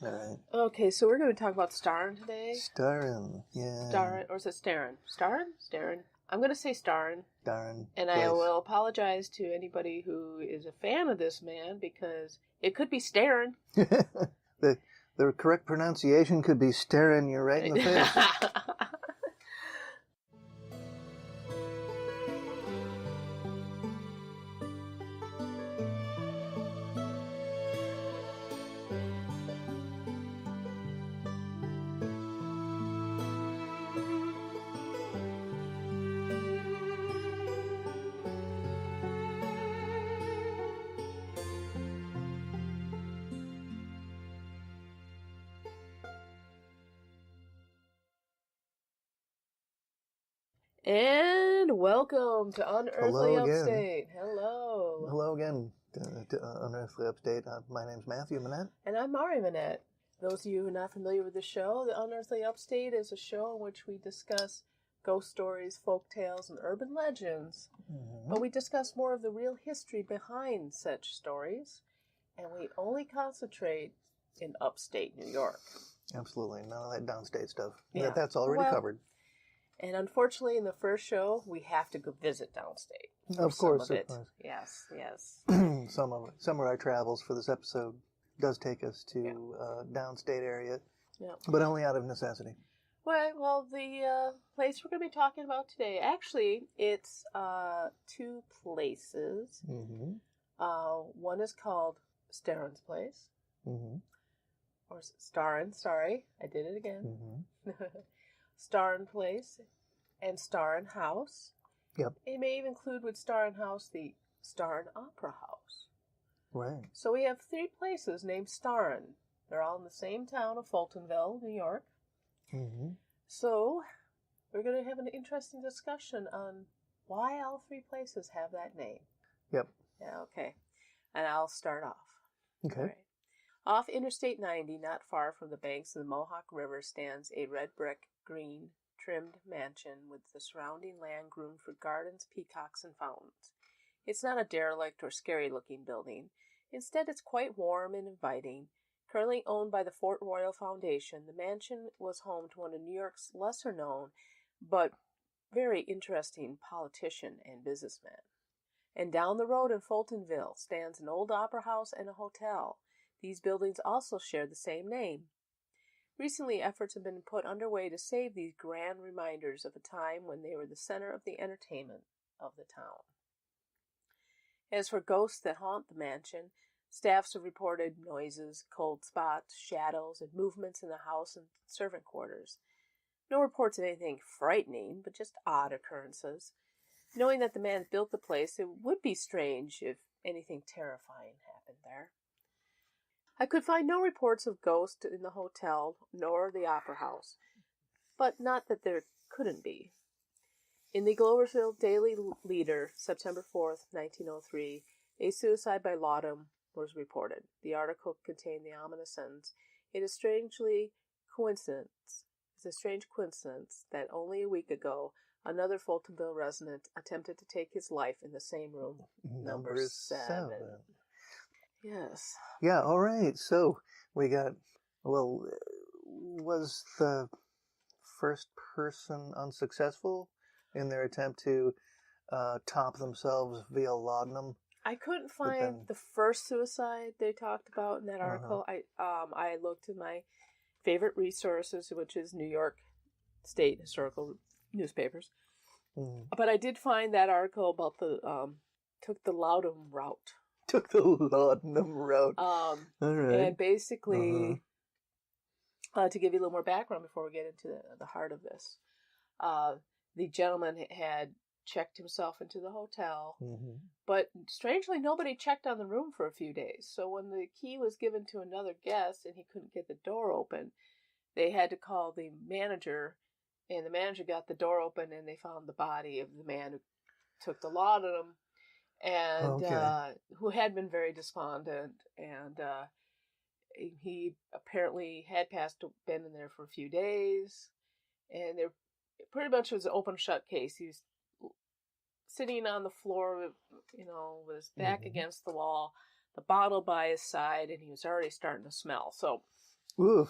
All right. Okay, so we're going to talk about Starin today. Starin, yeah. Starin, or is it Starin? Starin? Starin. I'm going to say Starin. Starin. And I will apologize to anybody who is a fan of this man because it could be Starin. The correct pronunciation could be staring you right in the face. And welcome to Unearthly Hello again. Upstate. Hello. Hello again to Unearthly Upstate. My name's Matthew Manette. And I'm Mari Manette. Those of you who are not familiar with the show, the Unearthly Upstate is a show in which we discuss ghost stories, folk tales, and urban legends. Mm-hmm. But we discuss more of the real history behind such stories. And we only concentrate in upstate New York. Absolutely. None of that downstate stuff. Yeah. That's already covered. And unfortunately, in the first show, we have to go visit downstate. Of course. Yes. Some of our travels for this episode does take us to downstate area, but only out of necessity. Well, the place we're going to be talking about today, actually, it's two places. Mm-hmm. One is called Starin's Place. Mm-hmm. Or Starin, sorry, I did it again. Mm-hmm. Starin Place and Starin House. Yep. It may even include with Starin House the Starin Opera House. Right. So we have three places named Starin. They're all in the same town of Fultonville, New York. Mm-hmm. So we're going to have an interesting discussion on why all three places have that name. Yep. Yeah, okay. And I'll start off. Okay. All right. Off Interstate 90, not far from the banks of the Mohawk River, stands a red brick, green, trimmed mansion with the surrounding land groomed for gardens, peacocks, and fountains. It's not a derelict or scary-looking building. Instead, it's quite warm and inviting. Currently owned by the Fort Royal Foundation, the mansion was home to one of New York's lesser-known but very interesting politician and businessman. And down the road in Fultonville stands an old opera house and a hotel. These buildings also share the same name. Recently, efforts have been put underway to save these grand reminders of a time when they were the center of the entertainment of the town. As for ghosts that haunt the mansion, staffs have reported noises, cold spots, shadows, and movements in the house and servant quarters. No reports of anything frightening, but just odd occurrences. Knowing that the man built the place, it would be strange if anything terrifying happened there. I could find no reports of ghosts in the hotel nor the opera house, but not that there couldn't be. In the Gloversville Daily Leader, September 4th, 1903, a suicide by laudanum was reported. The article contained the ominous sentence, It's a strange coincidence that only a week ago, another Fultonville resident attempted to take his life in the same room, number 7. Yes. Yeah, all right. So we got, was the first person unsuccessful in their attempt to top themselves via laudanum? I couldn't find the first suicide they talked about in that article. I looked in my favorite resources, which is New York State historical newspapers. Mm. But I did find that article about took the laudanum route. Took the laudanum route. All right. And basically, to give you a little more background before we get into the heart of this, the gentleman had checked himself into the hotel, but strangely, nobody checked on the room for a few days. So when the key was given to another guest and he couldn't get the door open, they had to call the manager, and the manager got the door open, and they found the body of the man who took the laudanum. And who had been very despondent, and he apparently had been in there for a few days, and there pretty much was an open shut case. He was sitting on the floor, with his back against the wall, the bottle by his side, and he was already starting to smell. So Oof.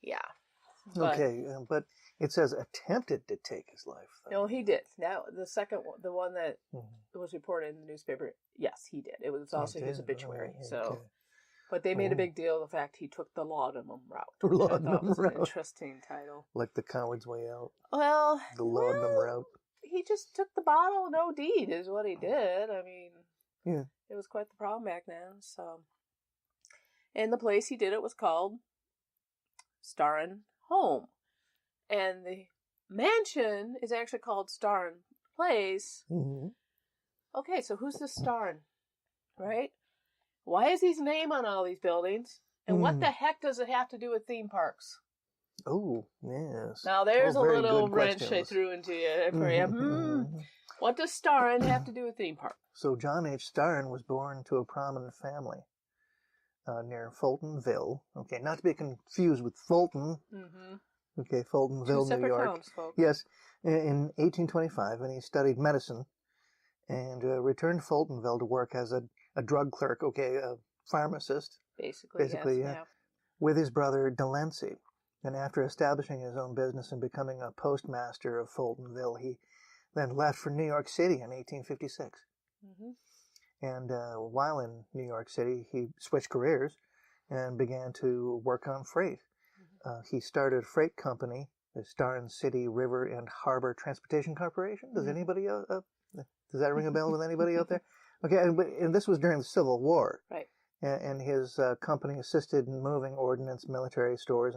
Yeah. But, Okay, but it says attempted to take his life. No, he did. Now, the second one, the one that Mm-hmm. was reported in the newspaper, yes, he did. It was also his obituary. Oh, So, okay. but they made a big deal of the fact he took the laudanum route, which I Laudanum thought was route. an interesting title. Like the coward's way out. Well, The laudanum route. He just took the bottle and OD'd is what he did. I mean, Yeah. it was quite the problem back then. So, and the place he did it was called Starin Home, and the mansion is actually called Starin Place. Mm-hmm. Okay, so who's this Starin, right? Why is his name on all these buildings? And what the heck does it have to do with theme parks? Oh, yes. Now there's a very little good wrench questions. I threw into you for you. What does Starin have to do with theme park? So John H. Starin was born to a prominent family near Fultonville. Okay, not to be confused with Fulton. Mm-hmm. Okay, Fultonville, Two New York. towns, folks. Yes, in 1825, and he studied medicine and returned to Fultonville to work as a drug clerk. Okay, a pharmacist. Basically, yes, yeah. With his brother Delancey. And after establishing his own business and becoming a postmaster of Fultonville, he then left for New York City in 1856. Mm-hmm. And while in New York City, he switched careers and began to work on freight. Mm-hmm. He started a freight company, the Starin City River and Harbor Transportation Corporation. Does anybody does that ring a bell with anybody out there? Okay, and this was during the Civil War. Right. And his company assisted in moving ordnance, military stores,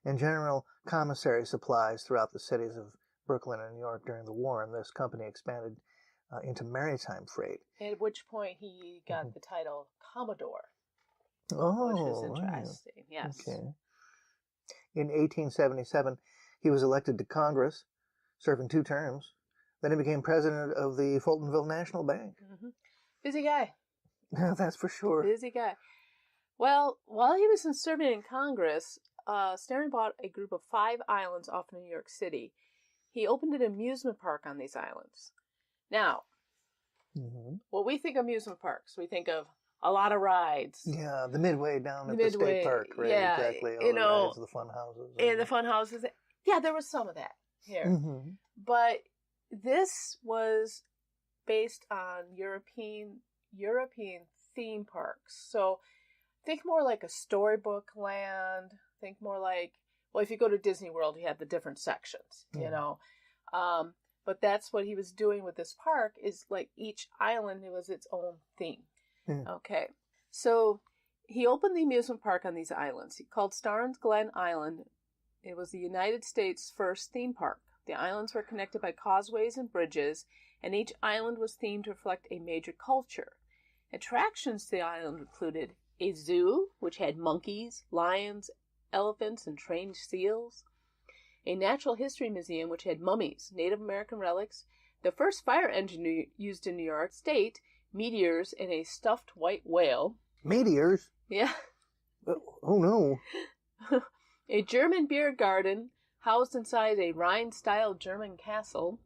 and general commissary supplies throughout the cities of Brooklyn and New York during the war. And this company expanded into maritime freight. At which point he got the title Commodore. Oh, which is interesting. Right. Yes. Okay. In 1877, he was elected to Congress, serving 2 terms. Then he became president of the Fultonville National Bank. Mm-hmm. Busy guy. That's for sure. Busy guy. Well, while he was serving in Congress, Starin bought a group of 5 islands off New York City. He opened an amusement park on these islands. Now, when we think amusement parks, we think of a lot of rides. Yeah, the midway down at the state park, right? Yeah, exactly. All the rides, the fun houses. And the fun houses. Yeah, there was some of that here. But this was based on European theme parks. So think more like a storybook land. Think more like, well, if you go to Disney World, you have the different sections, you know. But that's what he was doing with this park, is like each island was its own theme. Okay. So he opened the amusement park on these islands. He called Starin's Glen Island. It was the United States' first theme park. The islands were connected by causeways and bridges, and each island was themed to reflect a major culture. Attractions to the island included a zoo, which had monkeys, lions, elephants, and trained seals, a natural history museum, which had mummies, Native American relics, the first fire engine used in New York State, meteors, and a stuffed white whale. Meteors? Yeah. Oh, no. A German beer garden housed inside a Rhine-style German castle.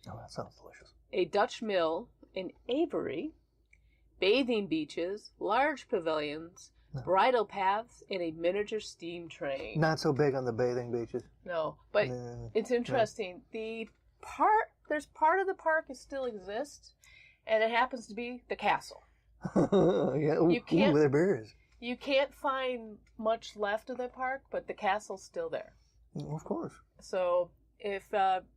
Oh, that sounds delicious. A Dutch mill, an aviary, bathing beaches, large pavilions, bridle paths, and a miniature steam train. Not so big on the bathing beaches. No, but it's interesting. There's part of the park that still exists, and it happens to be the castle. Yeah, there is. You can't find much left of the park, but the castle's still there. Of course. So if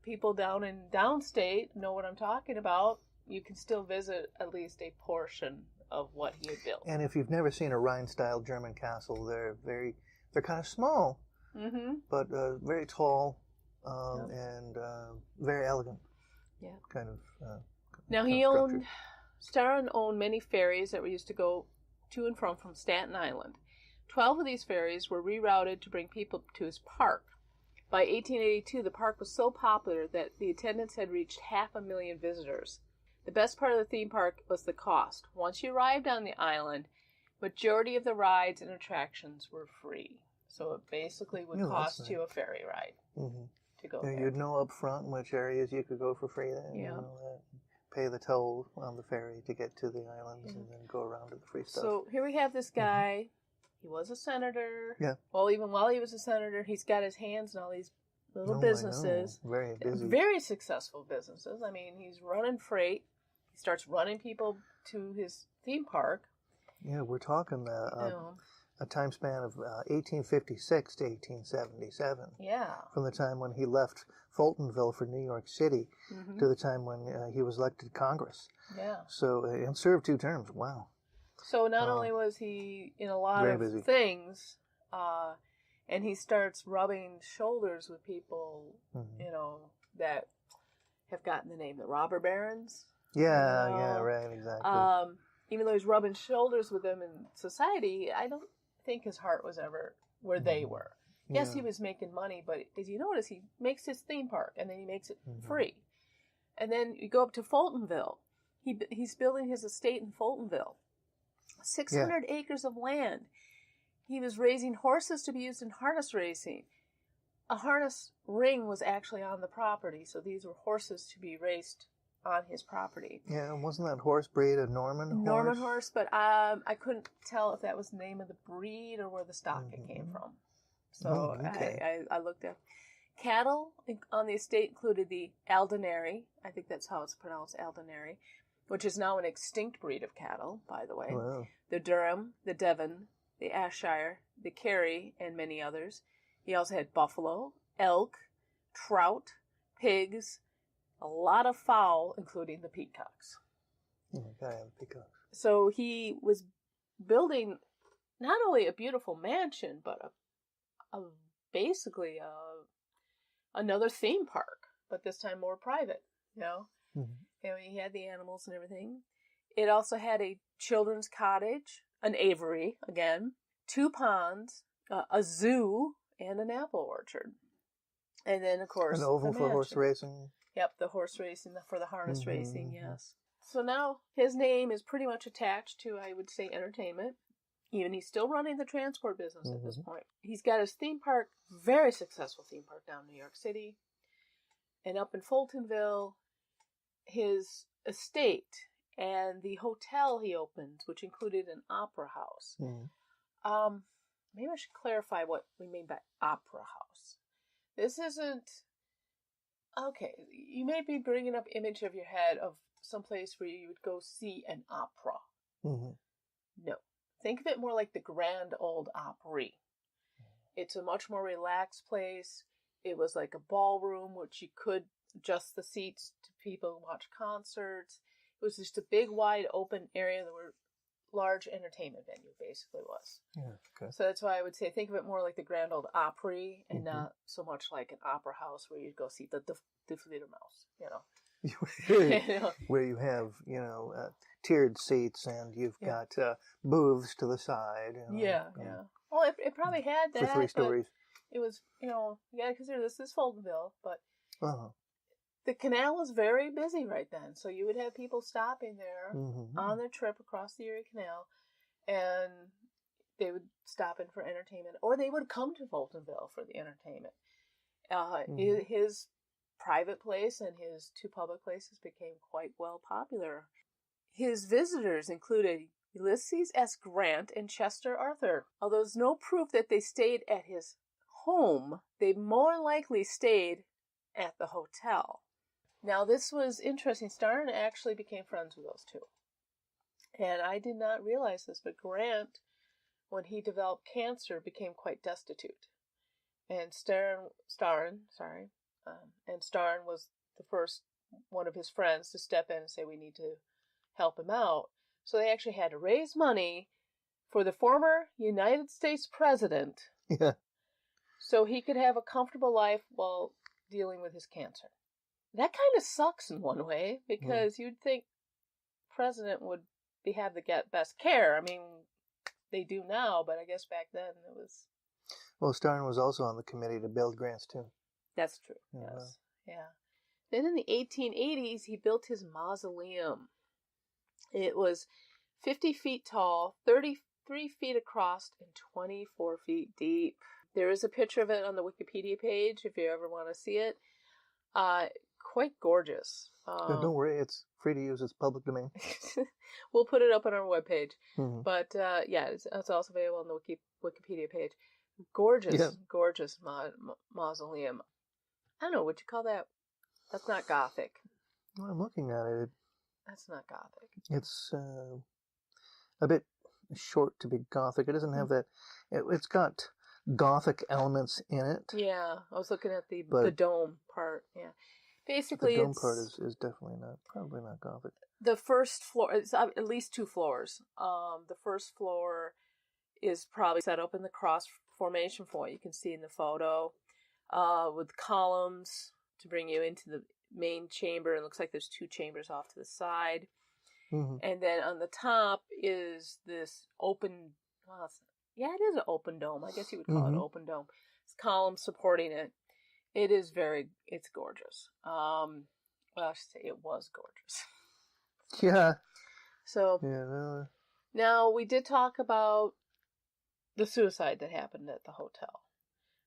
people down in downstate know what I'm talking about, you can still visit at least a portion of what he had built. And if you've never seen a Rhine-style German castle, they're kind of small, but very tall and very elegant. Yeah. Kind of. Now Starin owned many ferries that were used to go to and from Staten Island. 12 of these ferries were rerouted to bring people to his park. By 1882, the park was so popular that the attendance had reached 500,000 visitors. The best part of the theme park was the cost. Once you arrived on the island, majority of the rides and attractions were free. So it basically would cost you a ferry ride to go there. You'd know up front which areas you could go for free then. Yeah. Pay the toll on the ferry to get to the islands and then go around to the free stuff. So here we have this guy He was a senator. Yeah. Well, even while he was a senator, he's got his hands in all these little businesses. I know. Very busy. Very successful businesses. I mean, he's running freight. He starts running people to his theme park. Yeah, we're talking a time span of 1856 to 1877. Yeah. From the time when he left Fultonville for New York City to the time when he was elected to Congress. Yeah. So, and served 2 terms. Wow. So not only was he in a lot of things, and he starts rubbing shoulders with people, that have gotten the name the robber barons. Yeah, yeah, right, exactly. Even though he's rubbing shoulders with them in society, I don't think his heart was ever where they were. Yes, he was making money, but as you notice, he makes his theme park, and then he makes it free. And then you go up to Fultonville. He's building his estate in Fultonville. 600 acres of land. He was raising horses to be used in harness racing. A harness ring was actually on the property, so these were horses to be raced on his property. Yeah, and wasn't that horse breed a Norman horse? Norman horse, but I couldn't tell if that was the name of the breed or where the stock it came from. So I looked up. Cattle on the estate included the Aldernary, I think that's how it's pronounced, Aldernary, which is now an extinct breed of cattle, by the way. Wow. The Durham, the Devon, the Ayrshire, the Kerry, and many others. He also had buffalo, elk, trout, pigs, a lot of fowl, including the peacocks. Yeah, gotta have peacocks. So he was building not only a beautiful mansion, but basically another theme park, but this time more private, he had the animals and everything. It also had a children's cottage, an aviary, again, 2 ponds, a zoo, and an apple orchard. And then, of course, an oval for horse racing. Yep, the horse racing, for the harness racing, yes. So now his name is pretty much attached to, I would say, entertainment. Even he's still running the transport business at this point. He's got his theme park, very successful theme park down in New York City. And up in Fultonville, his estate and the hotel he opened, which included an opera house. Maybe I should clarify what we mean by opera house. This isn't... Okay, you may be bringing up image of your head of someplace where you would go see an opera. No. Think of it more like the Grand Ole Opry. It's a much more relaxed place. It was like a ballroom, which you could adjust the seats to people who watch concerts. It was just a big, wide, open area that were large entertainment venue, basically was. Yeah, okay. So that's why I would say think of it more like the Grand Ole Opry and not so much like an opera house where you'd go see the Fledermaus, Where you have, tiered seats and you've got booths to the side. Yeah. Well, it probably had that. For 3 stories. It was, you got to consider this is Fultonville, but the canal was very busy right then. So you would have people stopping there on their trip across the Erie Canal, and they would stop in for entertainment, or they would come to Fultonville for the entertainment. His private place and his 2 public places became quite well popular. His visitors included Ulysses S. Grant and Chester Arthur. Although there's no proof that they stayed at his home, they more likely stayed at the hotel. Now, this was interesting. Starin actually became friends with those 2. And I did not realize this, but Grant, when he developed cancer, became quite destitute. And Starin was the first one of his friends to step in and say, we need to help him out. So they actually had to raise money for the former United States president so he could have a comfortable life while dealing with his cancer. That kind of sucks in one way, because you'd think president would have the best care. I mean, they do now, but I guess back then it was... Well, Starin was also on the committee to build grants, too. That's true, yes. Yeah. Then in the 1880s, he built his mausoleum. It was 50 feet tall, 33 feet across, and 24 feet deep. There is a picture of it on the Wikipedia page if you ever want to see it. quite gorgeous. Don't worry, it's free to use. It's public domain. We'll put it up on our webpage. Mm-hmm. But yeah, it's also available on the Wikipedia page. Gorgeous, gorgeous mausoleum. I don't know, would you call that? That's not Gothic. Well, I'm looking at it. That's not Gothic. It's a bit short to be Gothic. It doesn't have that. It's got Gothic elements in it. Yeah, I was looking at the dome part. Yeah, basically, the dome part is definitely probably not Gothic. The first floor, it's at least 2 floors. The first floor is probably set up in the cross formation form. You can see in the photo, with columns to bring you into the main chamber. It looks like there's 2 chambers off to the side. Mm-hmm. And then on the top is this open, it is an open dome. I guess you would call it an open dome. It's columns supporting it. It's gorgeous. Well, I should say it was gorgeous. Yeah. So, yeah. Now we did talk about the suicide that happened at the hotel.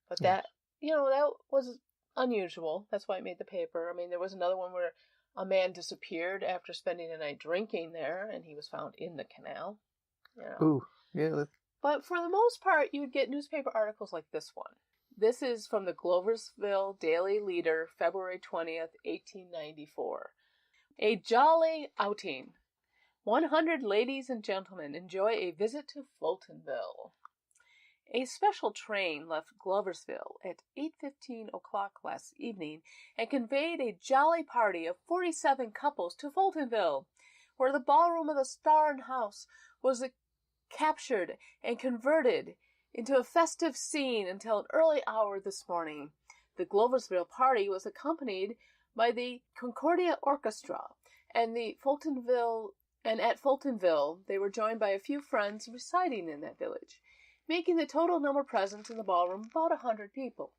But that was unusual. That's why it made the paper. I mean, there was another one where a man disappeared after spending the night drinking there, and he was found in the canal. Ooh, yeah. But for the most part, you would get newspaper articles like this one. This is from the Gloversville Daily Leader, February 20th, 1894. A jolly outing. 100 ladies and gentlemen enjoy a visit to Fultonville. A special train left Gloversville at 8:15 o'clock last evening and conveyed a jolly party of 47 couples to Fultonville, where the ballroom of the Starin house was captured and converted into a festive scene until an early hour this morning. The Gloversville party was accompanied by the Concordia Orchestra, and at Fultonville they were joined by a few friends residing in that village, making the total number present in the ballroom about 100 people.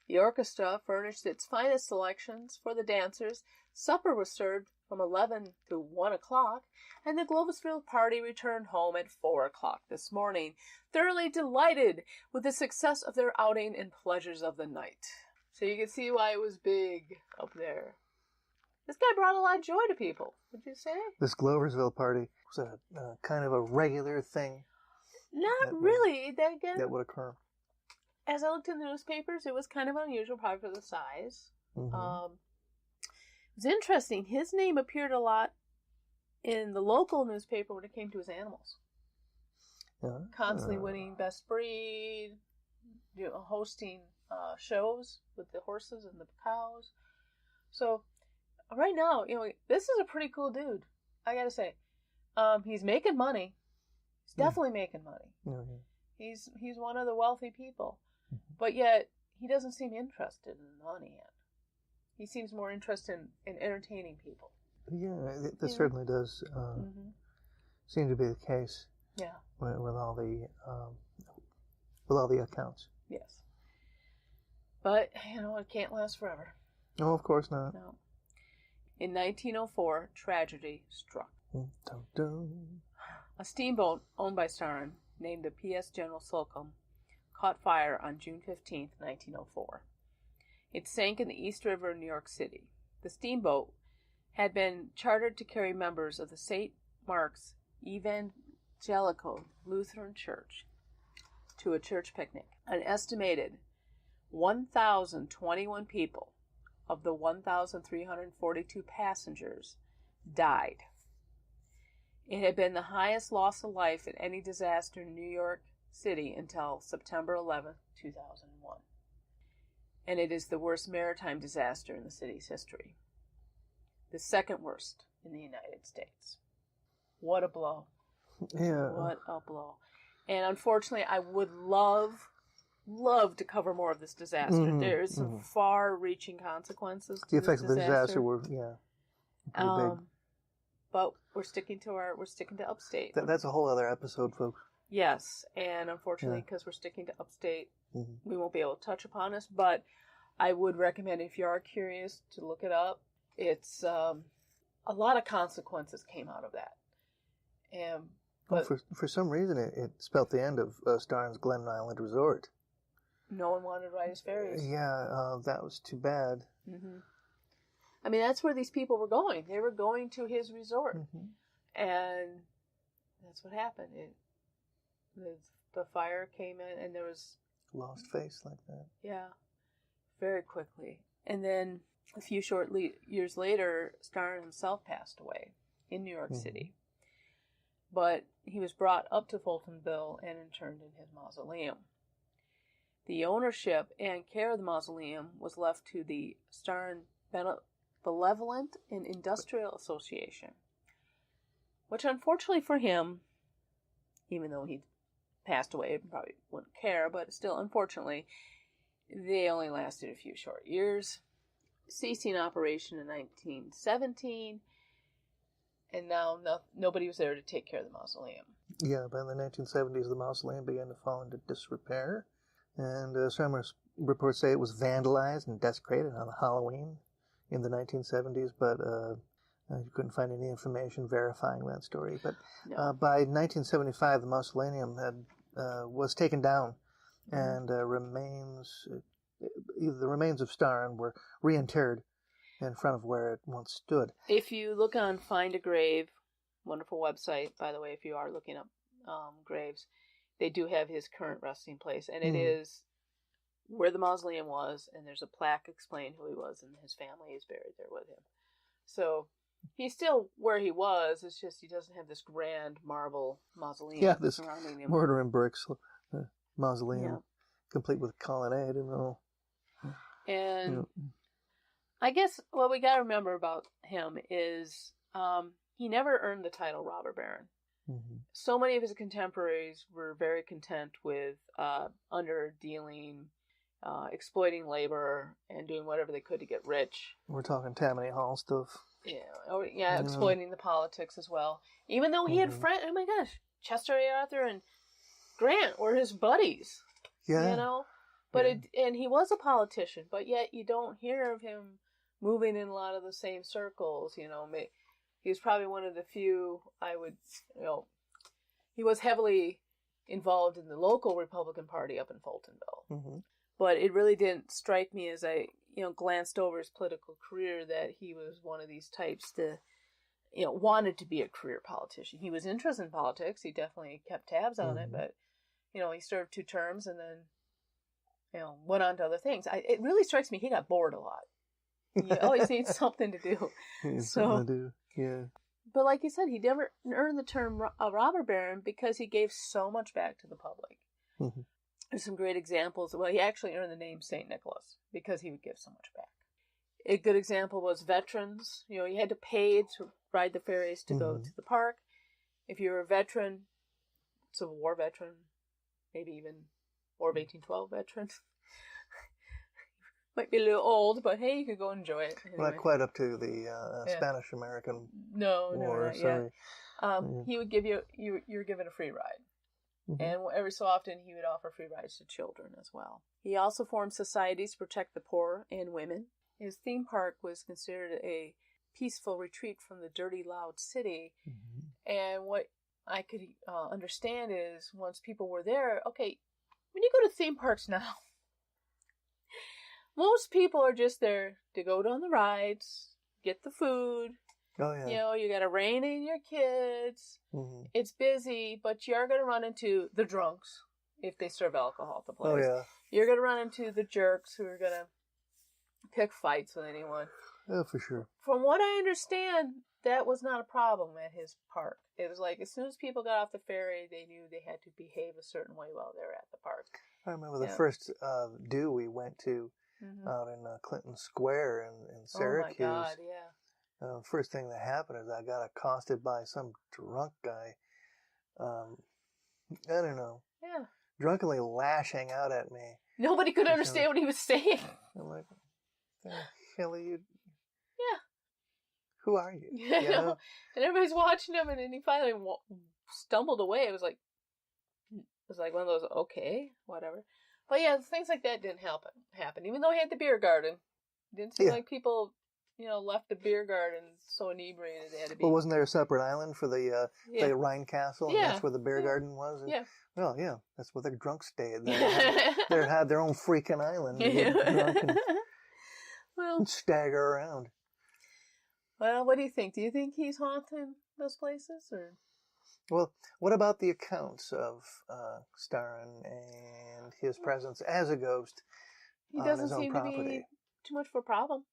The orchestra furnished its finest selections for the dancers. Supper was served from 11 to 1 o'clock, and the Gloversville party returned home at 4 o'clock this morning, thoroughly delighted with the success of their outing and pleasures of the night. So you can see why it was big up there. This guy brought a lot of joy to people, would you say? This Gloversville party was a kind of a regular thing. Not really. That would occur. As I looked in the newspapers, it was kind of unusual, probably for the size. Mm-hmm. It was interesting. His name appeared a lot in the local newspaper when it came to his animals. Constantly winning best breed, hosting shows with the horses and the cows. So right now, this is a pretty cool dude. I gotta say, he's making money. He's definitely making money. Mm-hmm. He's one of the wealthy people, mm-hmm. but yet he doesn't seem interested in money yet. He seems more interested in entertaining people. Yeah, this certainly does seem to be the case. Yeah, with all the accounts. Yes, but it can't last forever. No, of course not. No. In 1904, tragedy struck. Dun, dun. A steamboat owned by Starin, named the P.S. General Slocum, caught fire on June 15, 1904. It sank in the East River in New York City. The steamboat had been chartered to carry members of the St. Mark's Evangelical Lutheran Church to a church picnic. An estimated 1,021 people of the 1,342 passengers died. It had been the highest loss of life in any disaster in New York City until September 11, 2001. And it is the worst maritime disaster in the city's history. The second worst in the United States. What a blow. Yeah. What a blow. And unfortunately, I would love to cover more of this disaster. Mm-hmm. There is some far-reaching consequences to the effects of the disaster were, pretty big. But we're sticking to Upstate. That's a whole other episode, folks. Yes, and unfortunately, because we're sticking to Upstate, we won't be able to touch upon this, but I would recommend, if you are curious, to look it up. It's a lot of consequences came out of that. But for some reason, it spelled the end of Starin's Glen Island Resort. No one wanted to ride his ferries. Yeah, that was too bad. Mm-hmm. I mean, that's where these people were going. They were going to his resort. Mm-hmm. And that's what happened. The fire came in, and there was... Lost face like that. Yeah, very quickly. And then a few short years later, Starin himself passed away in New York City. But he was brought up to Fultonville and interned in his mausoleum. The ownership and care of the mausoleum was left to the Starin Benevolent and Industrial Association, which unfortunately for him, even though he passed away, probably wouldn't care, but still, unfortunately, they only lasted a few short years, ceasing operation in 1917, and now nobody was there to take care of the mausoleum. Yeah, by the 1970s, the mausoleum began to fall into disrepair, and some reports say it was vandalized and desecrated on Halloween in the 1970s, but you couldn't find any information verifying that story. But No. By 1975, the mausoleum was taken down, and the remains of Starin were reinterred in front of where it once stood. If you look on Find a Grave, wonderful website, by the way, if you are looking up graves, they do have his current resting place, and it is where the mausoleum was, and there's a plaque explaining who he was, and his family is buried there with him. So he's still where he was. It's just he doesn't have this grand marble mausoleum this surrounding him. mortar and bricks mausoleum, complete with colonnade and all. And I guess what we got to remember about him is he never earned the title robber baron. Mm-hmm. So many of his contemporaries were very content with underdealing, exploiting labor, and doing whatever they could to get rich. We're talking Tammany Hall stuff. Yeah, exploiting the politics as well. Even though he had friends, oh my gosh, Chester A. Arthur and Grant were his buddies. Yeah. You know? But and he was a politician, but yet you don't hear of him moving in a lot of the same circles, you know. He was probably one of the few, he was heavily involved in the local Republican Party up in Fultonville. Mm-hmm. But it really didn't strike me as I, glanced over his political career that he was one of these types that, wanted to be a career politician. He was interested in politics. He definitely kept tabs on it, but, he served 2 terms and then, went on to other things. It really strikes me he got bored a lot. You always need something to do. Something to do, yeah. But like you said, he never earned the term robber baron because he gave so much back to the public. Mm-hmm. There's some great examples. Well, he actually earned the name St. Nicholas because he would give so much back. A good example was veterans. You had to pay to ride the ferries to go to the park. If you were a veteran, Civil War veteran, maybe even War of 1812 veteran, might be a little old, but hey, you could go enjoy it. Anyway. Not quite up to the Spanish-American War. No. He would give you're given a free ride. Mm-hmm. And every so often he would offer free rides to children as well. He also formed societies to protect the poor and women. His theme park was considered a peaceful retreat from the dirty, loud city. Mm-hmm. And what I could understand is once people were there, okay, when you go to theme parks now, most people are just there to go on the rides, get the food. Oh, yeah. You got to rein in your kids. Mm-hmm. It's busy, but you're going to run into the drunks if they serve alcohol at the place. Oh, yeah. You're going to run into the jerks who are going to pick fights with anyone. Oh, for sure. From what I understand, that was not a problem at his park. It was like as soon as people got off the ferry, they knew they had to behave a certain way while they were at the park. I remember the first do we went to out in Clinton Square in Syracuse. Oh, my God, yeah. First thing that happened is I got accosted by some drunk guy. I don't know. Yeah. Drunkenly lashing out at me. Nobody could understand what he was saying. I'm like, what the hell are you? Yeah. Who are you? And everybody's watching him, and then he finally stumbled away. It was like one of those, okay, whatever. But yeah, things like that didn't happen. Even though he had the beer garden, it didn't seem like people, left the beer garden so inebriated they had to be. Well, wasn't there a separate island for the Rhine Castle? And that's where the beer garden was? And, well, yeah, that's where the drunks stayed. They had their own freaking island. To get drunk and stagger around. Well, what do you think? Do you think he's haunting those places, or? Well, what about the accounts of Starin and his presence as a ghost He on doesn't his own seem to be property? too much of a problem.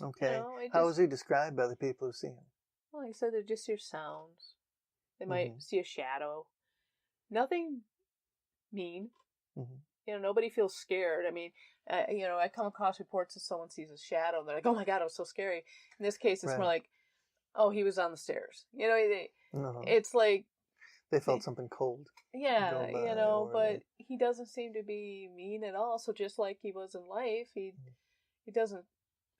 Okay. It How just, is he described by the people who see him? well, like I said, they just hear sounds. They might Mm-hmm. see a shadow. Nothing mean. Mm-hmm. Nobody feels scared. I mean, I come across reports that someone sees a shadow. They're like, oh my God, it was so scary. In this case, it's more Right. like, oh, he was on the stairs. Uh-huh. It's like, They felt something cold yeah, go by, but he doesn't seem to be mean at all. So just like he was in life, he doesn't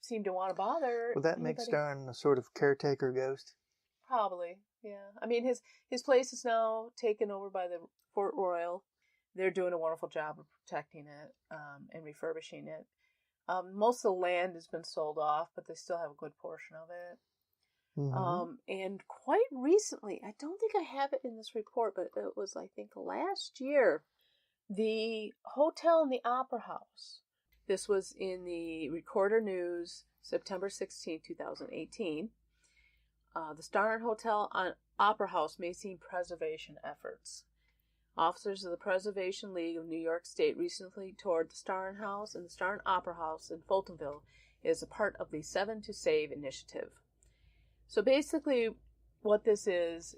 seem to want to bother would that make anybody. Starin a sort of caretaker ghost? Probably, yeah. I mean, his place is now taken over by the Fort Royal. They're doing a wonderful job of protecting it and refurbishing it. Most of the land has been sold off, but they still have a good portion of it. Mm-hmm. And quite recently, I don't think I have it in this report, but it was, I think, last year, the Hotel and the Opera House. This was in the Recorder News, September 16, 2018. The Starin Hotel and Opera House may see preservation efforts. Officers of the Preservation League of New York State recently toured the Starin House and the Starin Opera House in Fultonville as a part of the 7 to Save initiative. So basically, what this is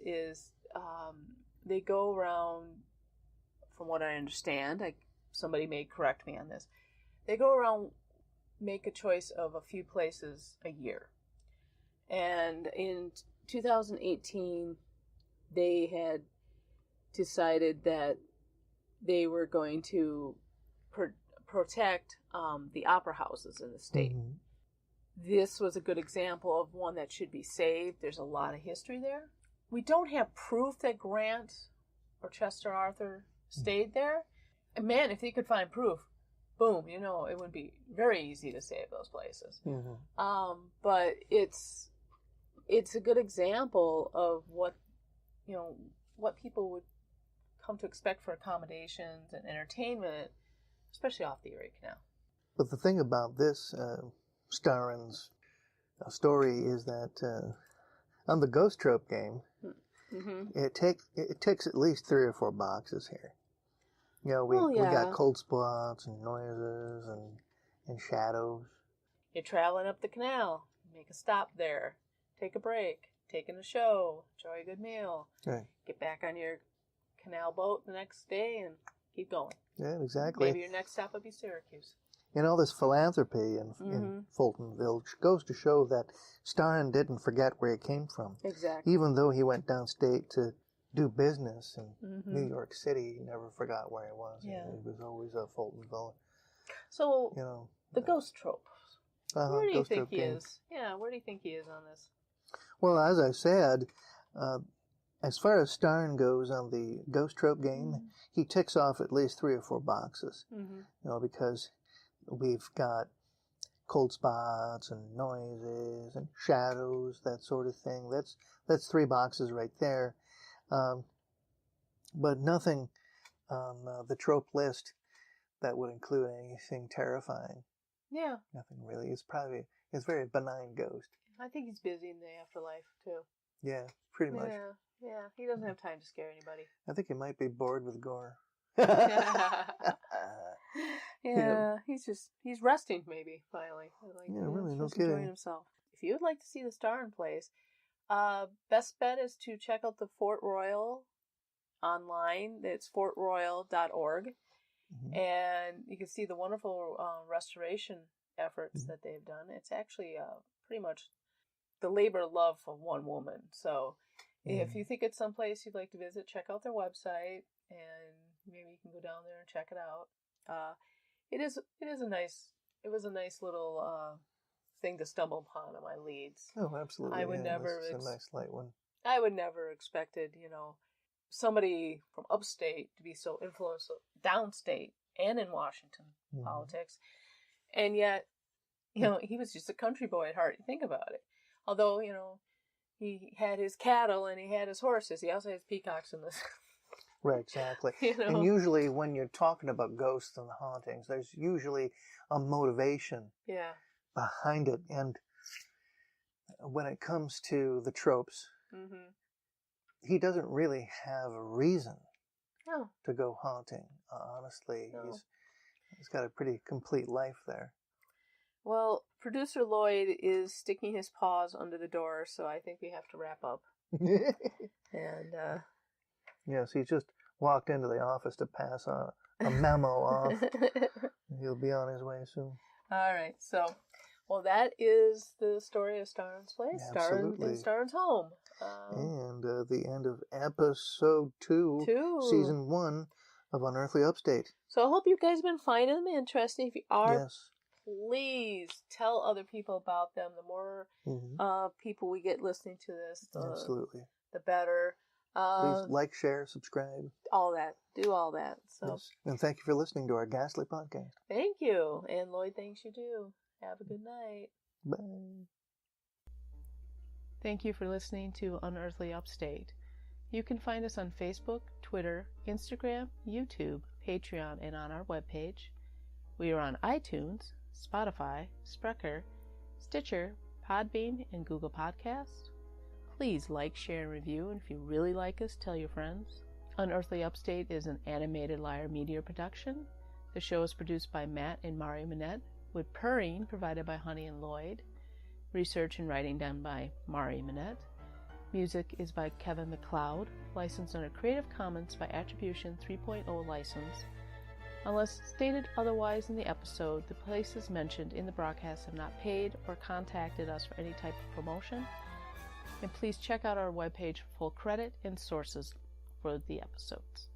they go around, from what I understand, somebody may correct me on this, they go around, make a choice of a few places a year. And in 2018, they had decided that they were going to protect the opera houses in the state. Mm-hmm. This was a good example of one that should be saved. There's a lot of history there. We don't have proof that Grant or Chester Arthur stayed there. And man, if they could find proof, boom, it would be very easy to save those places. Mm-hmm. But it's a good example of what people would come to expect for accommodations and entertainment, especially off the Erie Canal. But the thing about this Starin's story is that on the Ghost Trope game, Mm-hmm. it ticks at least 3 or 4 boxes here. We got cold spots and noises and shadows. You're traveling up the canal, make a stop there, take a break, take in a show, enjoy a good meal, Right. Get back on your canal boat the next day and keep going. Yeah, exactly. Maybe your next stop will be Syracuse. All this philanthropy in Fultonville goes to show that Starin didn't forget where he came from. Exactly. Even though he went downstate to do business in New York City, he never forgot where he was. Yeah. He was always a Fultonville. So, the Ghost Trope. Where do you think he is? Yeah, where do you think he is on this? Well, as I said, as far as Starin goes on the Ghost Trope game, he ticks off at least 3 or 4 boxes. Because we've got cold spots and noises and shadows, that sort of thing. That's 3 boxes right there. But nothing on the trope list that would include anything terrifying. Yeah. Nothing really. It's very benign ghost. I think he's busy in the afterlife too. Yeah, pretty much. Yeah. He doesn't have time to scare anybody. I think he might be bored with gore. Yeah, he's resting maybe finally. Really, no just kidding. Enjoying himself. If you would like to see the Starin place, best bet is to check out the Fort Royal online. It's fortroyal.org, and you can see the wonderful restoration efforts that they've done. It's actually pretty much the labor of love of one woman. So if you think it's someplace you'd like to visit, check out their website, and maybe you can go down there and check it out. It was a nice little thing to stumble upon on my leads. Oh, absolutely. I would never. It's a nice light one. I would never expected, somebody from upstate to be so influential downstate and in Washington politics, and yet, he was just a country boy at heart. You think about it. Although, he had his cattle and he had his horses. He also has peacocks in this. Right, exactly. And usually when you're talking about ghosts and hauntings, there's usually a motivation behind it. And when it comes to the tropes, he doesn't really have a reason to go haunting. Honestly, he's got a pretty complete life there. Well, producer Lloyd is sticking his paws under the door, so I think we have to wrap up. And yes, he just walked into the office to pass on a memo off. He'll be on his way soon. All right, so, well, that is the story of Starin's place, Starin's home. And the end of episode 2, season 1 of Unearthly Upstate. So I hope you guys have been finding them interesting. If you are, please tell other people about them. The more people we get listening to this, the better. Please like, share, subscribe. All that. Do all that. So. Yes. And thank you for listening to our ghastly podcast. Thank you. And Lloyd thanks you too. Have a good night. Bye. Thank you for listening to Unearthly Upstate. You can find us on Facebook, Twitter, Instagram, YouTube, Patreon, and on our webpage. We are on iTunes, Spotify, Spreaker, Stitcher, Podbean, and Google Podcasts. Please like, share, and review, and if you really like us, tell your friends. Unearthly Upstate is an Animated Lyre Media production. The show is produced by Matt and Mari Manette, with purring provided by Honey and Lloyd. Research and writing done by Mari Manette. Music is by Kevin MacLeod, licensed under Creative Commons by Attribution 3.0 license. Unless stated otherwise in the episode, the places mentioned in the broadcast have not paid or contacted us for any type of promotion. And please check out our webpage for full credit and sources for the episodes.